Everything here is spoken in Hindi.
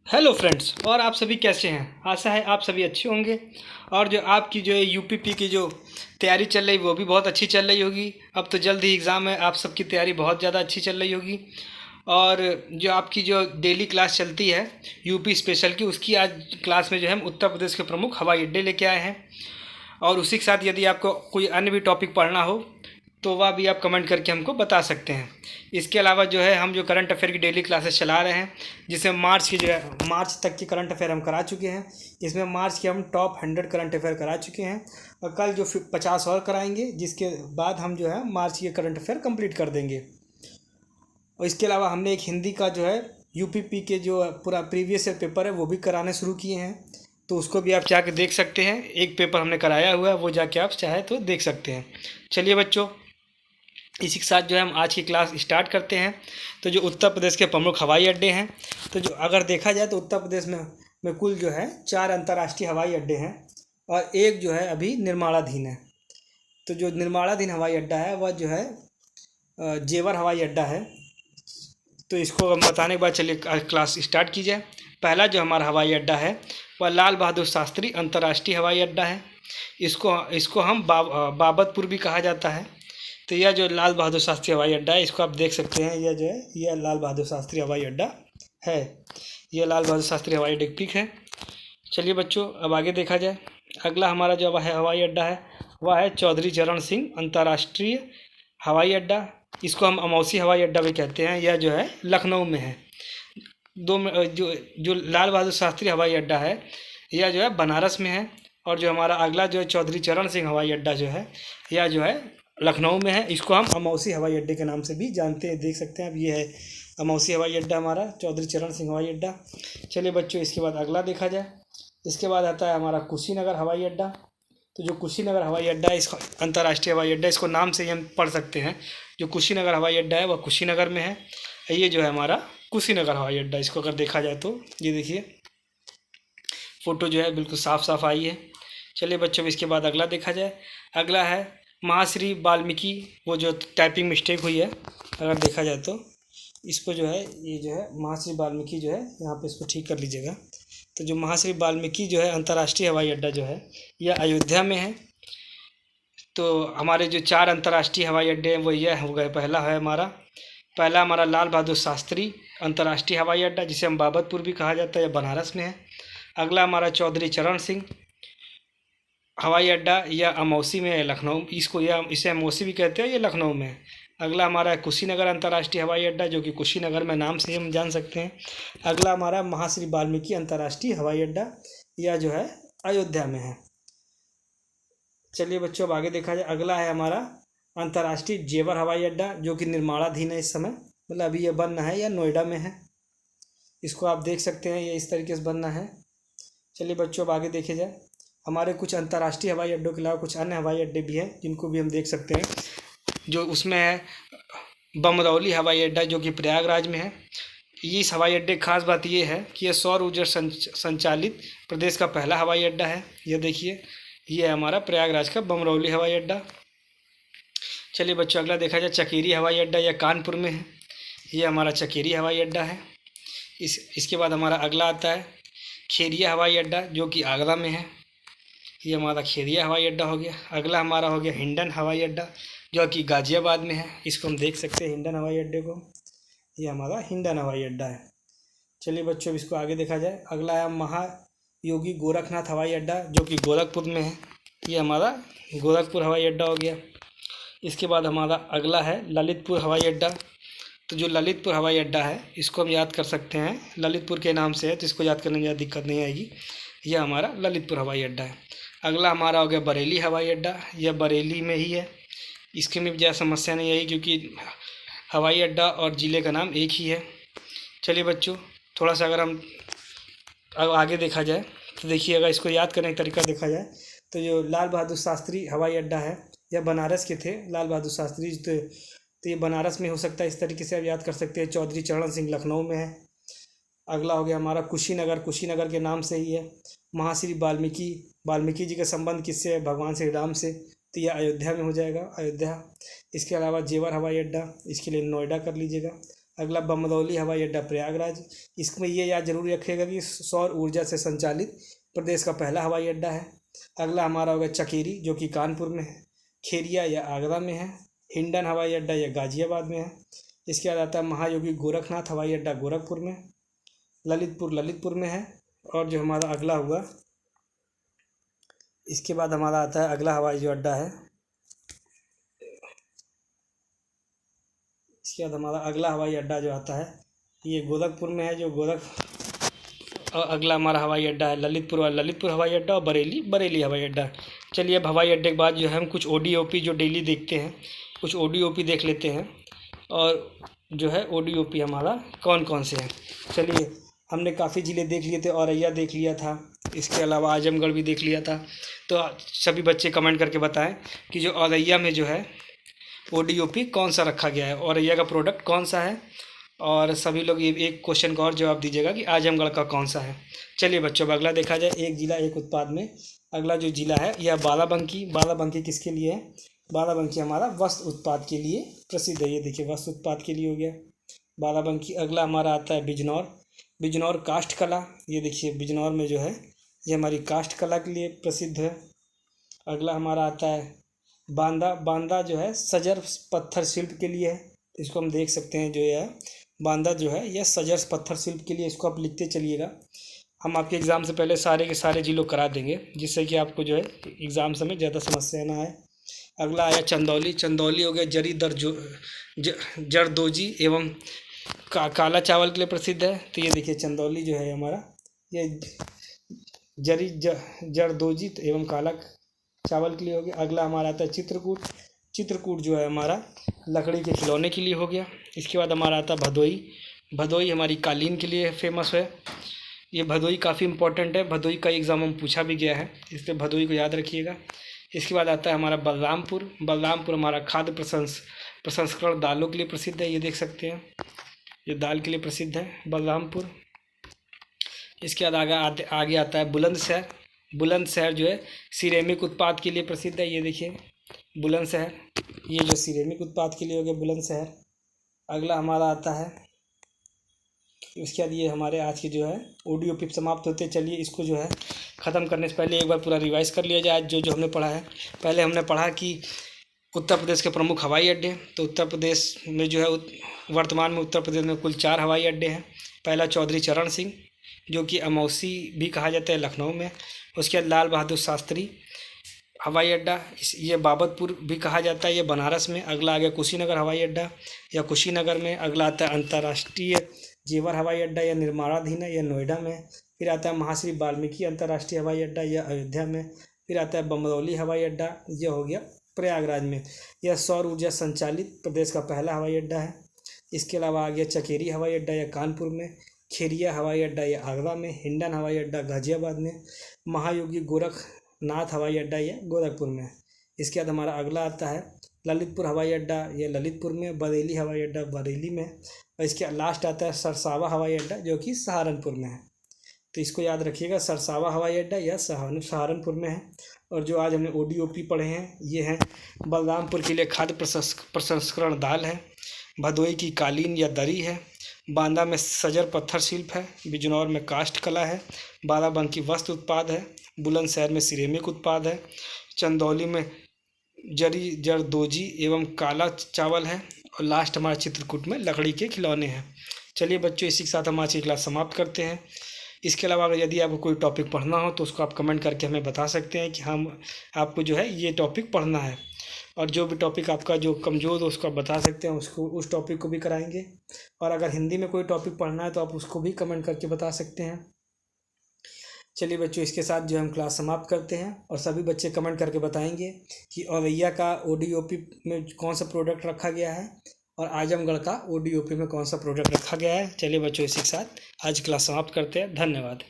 हेलो फ्रेंड्स, और आप सभी कैसे हैं। आशा है आप सभी अच्छे होंगे। और जो आपकी जो यूपीपी की जो तैयारी चल रही वो भी बहुत अच्छी चल रही होगी। अब तो जल्द ही एग्ज़ाम है, आप सबकी तैयारी बहुत ज़्यादा अच्छी चल रही होगी। और जो आपकी जो डेली क्लास चलती है यूपी स्पेशल की, उसकी आज क्लास में जो है हम उत्तर प्रदेश के प्रमुख हवाई अड्डे लेके आए हैं। और उसी के साथ यदि आपको कोई अन्य भी टॉपिक पढ़ना हो तो वह भी आप कमेंट करके हमको बता सकते हैं। इसके अलावा जो है हम जो करंट अफेयर की डेली क्लासेस चला रहे हैं, जिसमें मार्च की जो है मार्च तक की करंट अफेयर हम करा चुके हैं। इसमें मार्च के हम टॉप 100 करंट अफेयर करा चुके हैं और कल जो 50 और कराएंगे, जिसके बाद हम जो है मार्च के करंट अफेयर कंप्लीट कर देंगे। और इसके अलावा हमने एक हिंदी का जो है यूपीपी के जो पूरा प्रीवियस ईयर पेपर है वो भी कराने शुरू किए हैं, तो उसको भी आप जाके देख सकते हैं। एक पेपर हमने कराया हुआ है, वो जाके आप चाहे तो देख सकते हैं। चलिए बच्चों, इसी के साथ जो है हम आज की क्लास स्टार्ट करते हैं। तो जो उत्तर प्रदेश के प्रमुख हवाई अड्डे हैं, तो जो अगर देखा जाए तो उत्तर प्रदेश में कुल जो है 4 अंतर्राष्ट्रीय हवाई अड्डे हैं और एक जो है अभी निर्माणाधीन है। तो जो निर्माणाधीन हवाई अड्डा है वह जो है जेवर हवाई अड्डा है। तो इसको हम बताने के बाद चलिए क्लास स्टार्ट की जाए। पहला जो हमारा हवाई अड्डा है वह लाल बहादुर शास्त्री अंतर्राष्ट्रीय हवाई अड्डा है। इसको इसको हम बाबतपुर भी कहा जाता है। तो यह जो लाल बहादुर शास्त्री हवाई अड्डा है, इसको आप देख सकते हैं। यह जो है यह लाल बहादुर शास्त्री हवाई अड्डा है। यह लाल बहादुर शास्त्री हवाई अड्डे की पिक है। चलिए बच्चों, अब आगे देखा जाए। अगला हमारा जो हवाई अड्डा है वह है चौधरी चरण सिंह अंतर्राष्ट्रीय हवाई अड्डा। इसको हम अमौसी हवाई अड्डा भी कहते हैं। यह जो है लखनऊ में है। जो जो लाल बहादुर शास्त्री हवाई अड्डा है यह जो है बनारस में है। और जो हमारा अगला जो है चौधरी चरण सिंह हवाई अड्डा जो है यह जो है लखनऊ में है। इसको हम अमौसी हवाई अड्डे के नाम से भी जानते हैं, देख सकते हैं। अब ये है अमौसी हवाई अड्डा हमारा चौधरी चरण सिंह हवाई अड्डा। चलिए बच्चों, इसके बाद अगला देखा जाए। इसके बाद आता है हमारा कुशीनगर हवाई अड्डा। तो जो कुशीनगर हवाई अड्डा है, इसका अंतर्राष्ट्रीय हवाई अड्डा, इसको नाम से ही हम पढ़ सकते हैं। जो कुशीनगर हवाई अड्डा है वह कुशीनगर में है। ये जो है हमारा कुशीनगर हवाई अड्डा, इसको अगर देखा जाए तो ये देखिए फ़ोटो जो है बिल्कुल साफ़ साफ़ आई है। चलिए बच्चों, इसके बाद अगला देखा जाए। अगला है महाश्री वाल्मीकि। वो जो टाइपिंग मिस्टेक हुई है, अगर देखा जाए तो इसको जो है ये जो है महाश्री वाल्मीकि जो है यहाँ पे इसको ठीक कर लीजिएगा। तो जो महाश्री वाल्मीकि जो है अंतर्राष्ट्रीय हवाई अड्डा जो है यह अयोध्या में है। तो हमारे जो 4 अंतर्राष्ट्रीय हवाई अड्डे हैं वो यह हो गए। पहला हमारा लाल बहादुर शास्त्री अंतर्राष्ट्रीय हवाई अड्डा, जिसे हम बाबतपुर भी कहा जाता है, यह बनारस में है। अगला हमारा चौधरी चरण सिंह हवाई अड्डा, यह अमौसी में है, लखनऊ। इसे अमौसी भी कहते हैं, ये लखनऊ में है। अगला हमारा है कुशीनगर अंतर्राष्ट्रीय हवाई अड्डा, जो कि कुशीनगर में नाम से हम जान सकते हैं। अगला हमारा महाश्री वाल्मीकि अंतर्राष्ट्रीय हवाई अड्डा, यह जो है अयोध्या में है। चलिए बच्चों, अब आगे देखा जाए। अगला है हमारा अंतर्राष्ट्रीय जेवर हवाई अड्डा, जो कि निर्माणाधीन है इस समय, मतलब अभी यह बनना है या नोएडा में है। इसको आप देख सकते हैं, ये इस तरीके से बनना है। चलिए बच्चों, अब आगे देखे जाए। हमारे कुछ अंतर्राष्ट्रीय हवाई अड्डों के अलावा कुछ अन्य हवाई अड्डे भी हैं जिनको भी हम देख सकते हैं। जो उसमें है बमरौली हवाई अड्डा, जो कि प्रयागराज में है। इस हवाई अड्डे की खास बात यह है कि यह सौर ऊर्जा संचालित प्रदेश का पहला हवाई अड्डा है। यह देखिए, ये है हमारा प्रयागराज का बमरौली हवाई अड्डा। चलिए बच्चों, अगला देखा जाए चकेरी हवाई अड्डा, यह कानपुर में है। ये हमारा चकेरी हवाई अड्डा है। इसके बाद हमारा अगला आता है खेरिया हवाई अड्डा, जो कि आगरा में है। ये हमारा खेरिया हवाई अड्डा हो गया। अगला हमारा हो गया हिंडन हवाई अड्डा, जो कि गाज़ियाबाद में है। इसको हम देख सकते हैं हिंडन हवाई अड्डे को। ये हमारा हिंडन हवाई अड्डा है। चलिए बच्चों, इसको आगे देखा जाए। अगला है महायोगी गोरखनाथ हवाई अड्डा, जो कि गोरखपुर में है। ये हमारा गोरखपुर हवाई अड्डा हो गया। इसके बाद हमारा अगला है ललितपुर हवाई अड्डा। तो जो ललितपुर हवाई अड्डा है, इसको हम याद कर सकते हैं, ललितपुर के नाम से है, तो इसको याद करने में ज़्यादा दिक्कत नहीं आएगी। यह हमारा ललितपुर हवाई अड्डा है। अगला हमारा हो गया बरेली हवाई अड्डा। यह बरेली में ही है। इसके में भी ज़्यादा समस्या नहीं आई, क्योंकि हवाई अड्डा और ज़िले का नाम एक ही है। चलिए बच्चों, थोड़ा सा अगर हम अब आगे देखा जाए तो देखिए, अगर इसको याद करने का तरीका देखा जाए तो जो लाल बहादुर शास्त्री हवाई अड्डा है, यह बनारस के थे लाल बहादुर शास्त्री। तो ये बनारस में हो सकता है, इस तरीके से आप याद कर सकते हैं। चौधरी चरण सिंह लखनऊ में है। अगला हो गया हमारा कुशीनगर के नाम से ही है। महाश्री वाल्मीकि जी का संबंध किससे है? भगवान श्री राम से। तो यह अयोध्या में हो जाएगा, अयोध्या। इसके अलावा जेवर हवाई अड्डा, इसके लिए नोएडा कर लीजिएगा। अगला बमरौली हवाई अड्डा प्रयागराज। इसमें ये याद जरूर रखिएगा कि सौर ऊर्जा से संचालित प्रदेश का पहला हवाई अड्डा है। अगला हमारा होगा चकेरी, जो कि कानपुर में है। खेरिया या आगरा में है। हिंडन हवाई अड्डा या गाजियाबाद में है। इसके बाद आता है महायोगी गोरखनाथ हवाई अड्डा गोरखपुर में। ललितपुर में है। और जो हमारा अगला हुआ, इसके बाद हमारा आता है अगला हवाई जो अड्डा है, इसके बाद हमारा अगला हवाई अड्डा जो आता है ये गोरखपुर में है, जो और अगला हमारा हवाई अड्डा है ललितपुर हवाई अड्डा और बरेली हवाई अड्डा। चलिए अब हवाई अड्डे के बाद जो है हम कुछ ODOP जो डेली देखते हैं, कुछ ODOP देख लेते हैं। और जो है ODOP हमारा कौन कौन से हैं। चलिए, हमने काफ़ी ज़िले देख लिए थे, औरैया देख लिया था, इसके अलावा आजमगढ़ भी देख लिया था। तो सभी बच्चे कमेंट करके बताएं कि जो औरैया में जो है ODOP कौन सा रखा गया है, औरैया का प्रोडक्ट कौन सा है। और सभी लोग ये एक क्वेश्चन का और जवाब दीजिएगा कि आजमगढ़ का कौन सा है। चलिए बच्चों, अब अगला देखा जाए, एक जिला एक उत्पाद में अगला जो जिला है यह बाराबंकी किसके लिए है? बाराबंकी हमारा वस्त्र उत्पाद के लिए प्रसिद्ध है। ये देखिए, वस्त्र उत्पाद के लिए हो गया बाराबंकी। अगला हमारा आता है बिजनौर काष्ठ कला। ये देखिए, बिजनौर में जो है ये हमारी काष्ठ कला के लिए प्रसिद्ध है। अगला हमारा आता है बांदा जो है सजर पत्थर शिल्प के लिए है। इसको हम देख सकते हैं, जो है बांदा जो है यह सजर पत्थर शिल्प के लिए, इसको आप लिखते चलिएगा। हम आपके एग्ज़ाम से पहले सारे के सारे जिलों करा देंगे, जिससे कि आपको जो है एग्ज़ाम समय ज़्यादा समस्या ना आए। अगला आया चंदौली हो गया जरदोजी एवं काला चावल के लिए प्रसिद्ध है। तो ये देखिए, चंदौली जो है हमारा ये जरदोजी एवं काला चावल के लिए हो गया। अगला हमारा आता है चित्रकूट जो है हमारा लकड़ी के खिलौने के लिए हो गया। इसके बाद हमारा आता है भदोई हमारी कालीन के लिए फेमस है। ये भदोई काफ़ी इंपॉर्टेंट है, भदोई का एग्ज़ाम हम पूछा भी गया है, इसलिए भदोई को याद रखिएगा। इसके बाद आता है हमारा बलरामपुर हमारा खाद्य प्रसंस्करण दालों के लिए प्रसिद्ध है। ये देख सकते हैं, ये दाल के लिए प्रसिद्ध है बलरामपुर। इसके बाद आगे आता है बुलंदशहर जो है सिरेमिक उत्पाद के लिए प्रसिद्ध है। ये देखिए, बुलंदशहर, ये जो सिरेमिक उत्पाद के लिए हो गया बुलंदशहर। अगला हमारा आता है, इसके बाद ये हमारे आज की जो है ODOP समाप्त होते। चलिए, इसको जो है ख़त्म करने से पहले एक बार पूरा रिवाइज़ कर लिया जाए जो हमने पढ़ा है। पहले हमने पढ़ा कि उत्तर प्रदेश के प्रमुख हवाई अड्डे। तो उत्तर प्रदेश में जो है वर्तमान में उत्तर प्रदेश में कुल 4 हवाई अड्डे हैं। पहला चौधरी चरण सिंह, जो कि अमौसी भी कहा जाता है, लखनऊ में। उसके बाद लाल बहादुर शास्त्री हवाई अड्डा, ये बाबतपुर भी कहा जाता है, ये बनारस में। अगला आ गया कुशीनगर हवाई अड्डा या कुशीनगर में। अगला आता है अंतर्राष्ट्रीय जेवर हवाई अड्डा, या निर्माणाधीन है, या नोएडा में। फिर आता है महाश्री वाल्मीकि अंतर्राष्ट्रीय हवाई अड्डा, या अयोध्या में। फिर आता है बमरौली हवाई अड्डा, यह हो गया प्रयागराज में। यह सौर ऊर्जा संचालित प्रदेश का पहला हवाई अड्डा है। इसके अलावा आ गया चकेरी हवाई अड्डा, या कानपुर में। खेरिया हवाई अड्डा, या आगरा में। हिंडन हवाई अड्डा गाजियाबाद में। महायोगी गोरखनाथ हवाई अड्डा, या गोरखपुर में। इसके बाद हमारा अगला आता है ललितपुर हवाई अड्डा, या ललितपुर में। बरेली हवाई अड्डा बरेली में। और इसके लास्ट आता है सरसावा हवाई अड्डा, जो कि सहारनपुर में है। तो इसको याद रखिएगा, सरसावा हवाई अड्डा या सहारनपुर में है। और जो आज हमने ODOP पढ़े हैं ये हैं, बलरामपुर के लिए खाद्य प्रसंस्करण दाल है। भदोई की कालीन या दरी है। बांदा में सजर पत्थर शिल्प है। बिजनौर में काष्ठ कला है। बाराबंकी वस्त्र उत्पाद है। बुलंदशहर में सिरेमिक उत्पाद है। चंदौली में जरदोजी एवं काला चावल है। और लास्ट हमारा चित्रकूट में लकड़ी के खिलौने हैं। चलिए बच्चों, इसी के साथ हम आज की क्लास समाप्त करते हैं। इसके अलावा अगर यदि आपको कोई टॉपिक पढ़ना हो तो उसको आप कमेंट करके हमें बता सकते हैं कि हम आपको जो है ये टॉपिक पढ़ना है। और जो भी टॉपिक आपका जो कमज़ोर हो उसको आप बता सकते हैं, उसको उस टॉपिक को भी कराएंगे। और अगर हिंदी में कोई टॉपिक पढ़ना है तो आप उसको भी कमेंट करके बता सकते हैं। चलिए बच्चों, इसके साथ जो हम क्लास समाप्त करते हैं। और सभी बच्चे कमेंट करके बताएंगे कि औरैया का ODOP में कौन सा प्रोडक्ट रखा गया है और आजमगढ़ का ODOP में कौन सा प्रोडक्ट रखा गया है। चलिए बच्चों, इसी के साथ आज क्लास समाप्त करते हैं। धन्यवाद।